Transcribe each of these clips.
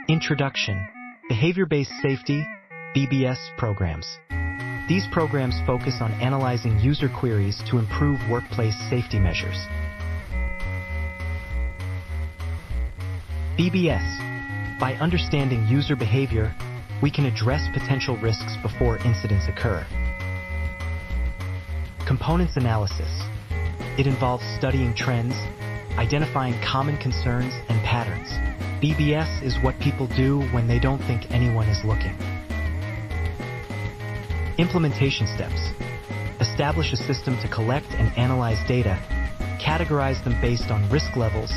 Introduction: Behavior-Based Safety, BBS programs. These programs focus on analyzing user queries to improve workplace safety measures. BBS. By understanding user behavior, we can address potential risks before incidents occur. Components analysis. It involves studying trends, identifying common concerns and patterns. BBS is what people do when they don't think anyone is looking. Implementation steps. Establish a system to collect and analyze data, categorize them based on risk levels,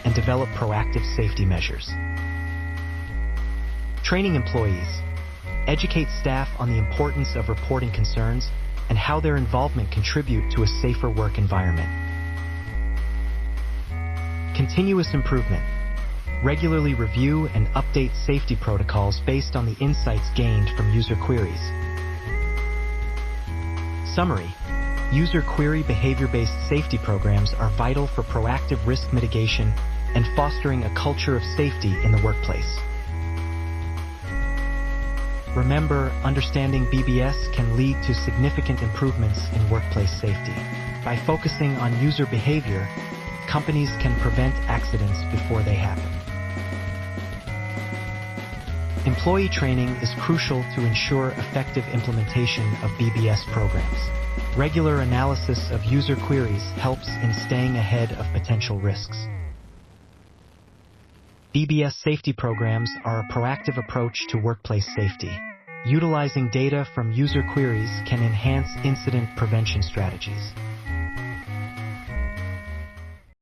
and develop proactive safety measures. Training employees. Educate staff on the importance of reporting concerns and how their involvement contribute to a safer work environment. Continuous improvement. Regularly review and update safety protocols based on the insights gained from user queries. Summary: user query behavior-based safety programs are vital for proactive risk mitigation and fostering a culture of safety in the workplace. Remember, understanding BBS can lead to significant improvements in workplace safety. By focusing on user behavior, companies can prevent accidents before they happen. Employee training is crucial to ensure effective implementation of BBS programs. Regular analysis of user queries helps in staying ahead of potential risks. BBS safety programs are a proactive approach to workplace safety. Utilizing data from user queries can enhance incident prevention strategies.